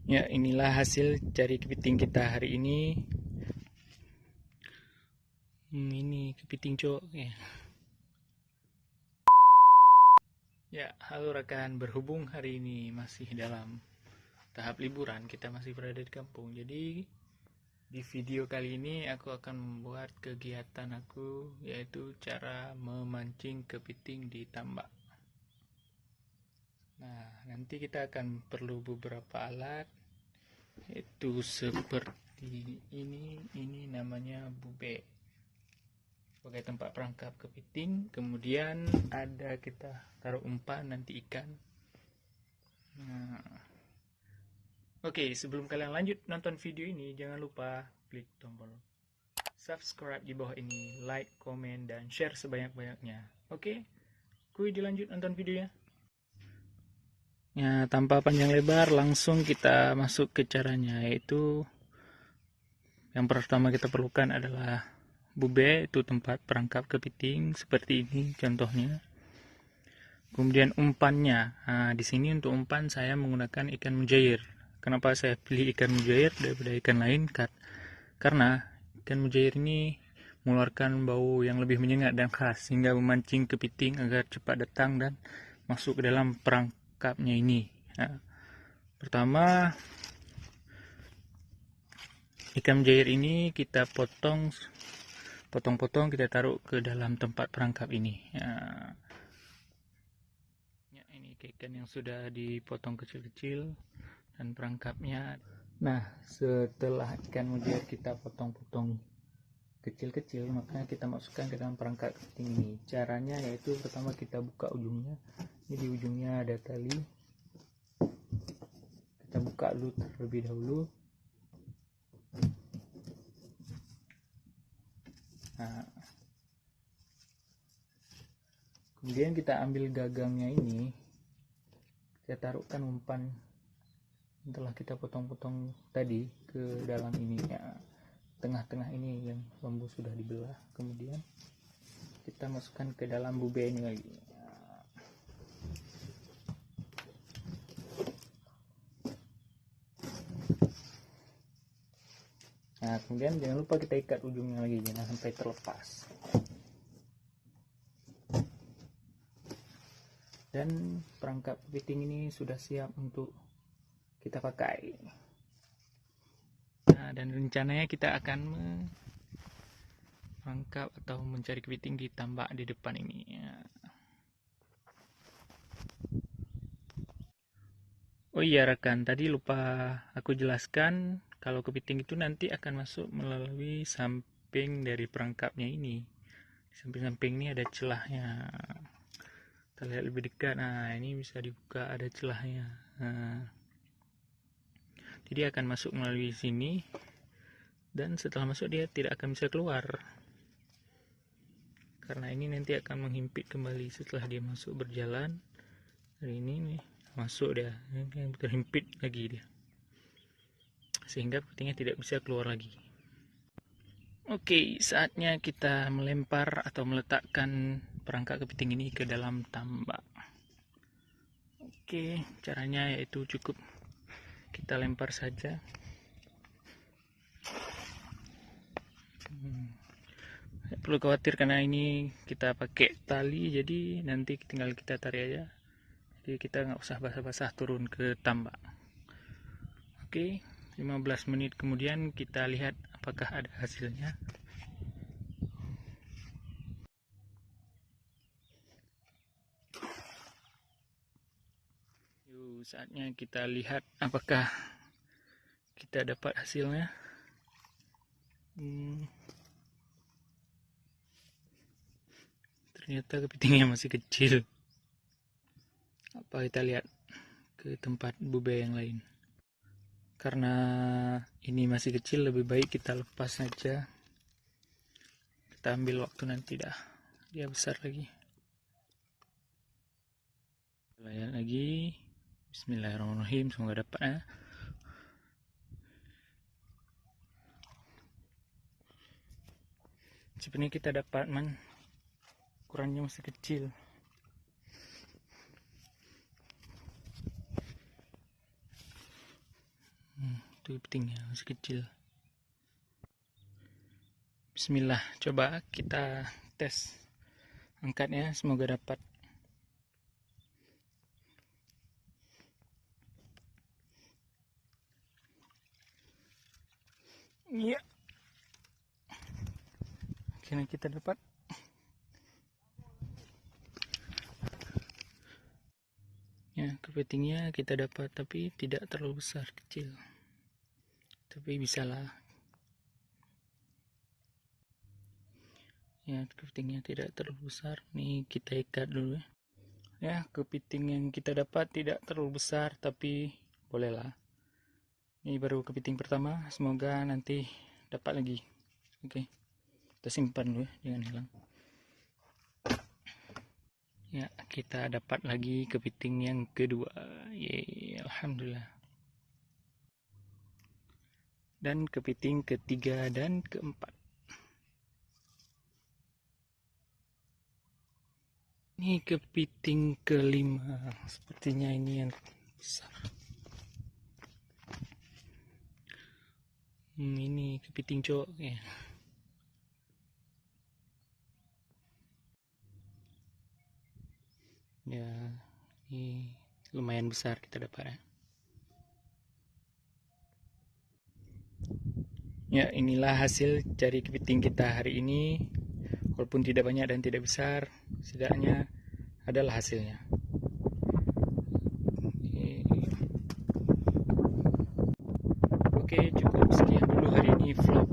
Ya, inilah hasil cari kepiting kita hari ini. Ini kepiting cok ya. Ya, halo rekan, berhubung hari ini masih dalam tahap liburan, kita masih berada di kampung. Jadi di video kali ini aku akan membuat kegiatan aku, yaitu cara memancing kepiting di tambak. Nah, nanti kita akan perlu beberapa alat, yaitu seperti ini namanya bube sebagai tempat perangkap kepiting. Kemudian ada kita taruh umpan, nanti ikan. Nah, oke, sebelum kalian lanjut nonton video ini, jangan lupa klik tombol subscribe di bawah ini, like, komen, dan share sebanyak-banyaknya. Oke, kuy dilanjut nonton videonya. Ya, tanpa panjang lebar, langsung kita masuk ke caranya, yaitu yang pertama kita perlukan adalah bube, itu tempat perangkap kepiting seperti ini contohnya. Kemudian umpannya. Nah, di sini untuk umpan saya menggunakan ikan mujair. Kenapa saya pilih ikan mujair daripada ikan lain? Karena ikan mujair ini mengeluarkan bau yang lebih menyengat dan khas sehingga memancing kepiting agar cepat datang dan masuk ke dalam perangkapnya ini. Nah, pertama, ikan mujair ini kita potong-potong, kita taruh ke dalam tempat perangkap ini. Nah, ini ikan yang sudah dipotong kecil-kecil dan perangkapnya. Nah, setelah ikan mujair kita potong-potong kecil-kecil, maka kita masukkan ke dalam perangkap kepiting ini. Caranya yaitu pertama kita buka ujungnya. Ini di ujungnya ada tali. Kita buka dulu terlebih dahulu. Nah, kemudian kita ambil gagangnya ini, kita taruhkan umpan setelah kita potong-potong tadi ke dalam ini ya, tengah-tengah ini yang bambu sudah dibelah. Kemudian kita masukkan ke dalam bube ini lagi. Nah, kemudian jangan lupa kita ikat ujungnya lagi, jangan sampai terlepas. Dan perangkap kepiting ini sudah siap untuk kita pakai. Nah, dan rencananya kita akan merangkap atau mencari kepiting di tambak di depan ini ya. Oh iya rekan, tadi lupa aku jelaskan kalau kepiting itu nanti akan masuk melalui samping dari perangkapnya ini. Di samping-samping ini ada celahnya. Kita lihat lebih dekat. Nah, ini bisa dibuka, ada celahnya. Nah, jadi akan masuk melalui sini, dan setelah masuk dia tidak akan bisa keluar karena ini nanti akan menghimpit kembali setelah dia masuk berjalan. Dari ini nih masuk dia, terhimpit lagi dia sehingga kepitingnya tidak bisa keluar lagi. Oke, saatnya kita melempar atau meletakkan perangkap kepiting ini ke dalam tambak. Oke, caranya yaitu cukup kita lempar saja. Tidak perlu khawatir karena ini kita pakai tali, jadi nanti tinggal kita tarik aja. Jadi kita nggak usah basah-basah turun ke tambak. Oke, 15 menit kemudian kita lihat apakah ada hasilnya. Yuk, saatnya kita lihat apakah kita dapat hasilnya. Ternyata kepitingnya masih kecil. Apa kita lihat ke tempat bube yang lain. Karena ini masih kecil, lebih baik kita lepas saja. Kita ambil waktu nanti dah dia besar lagi. Lihat lagi. Bismillahirrahmanirrahim, semoga dapat ya. Sebenarnya kita dapat ukurannya masih kecil. itu kepitingnya masih kecil. Bismillah, coba kita tes angkatnya, semoga dapat. Iya, akhirnya kita dapat. Ya, kepitingnya kita dapat, tapi tidak terlalu besar, kecil. Tapi bisalah. Ya, kepitingnya tidak terlalu besar. Nih kita ikat dulu ya. Ya, kepiting yang kita dapat tidak terlalu besar, tapi bolehlah. Ini baru kepiting pertama, semoga nanti dapat lagi. Oke, kita simpan dulu ya, jangan hilang. Ya, kita dapat lagi kepiting yang kedua. Yeay, alhamdulillah. Dan kepiting ketiga dan keempat. Ini kepiting kelima. Sepertinya ini yang besar. Ini kepiting cowok ya. Ya, ini lumayan besar kita dapat ya. Ya, inilah hasil cari kepiting kita hari ini. Walaupun tidak banyak dan tidak besar, setidaknya adalah hasilnya. Oke, cukup sekian dulu hari ini vlog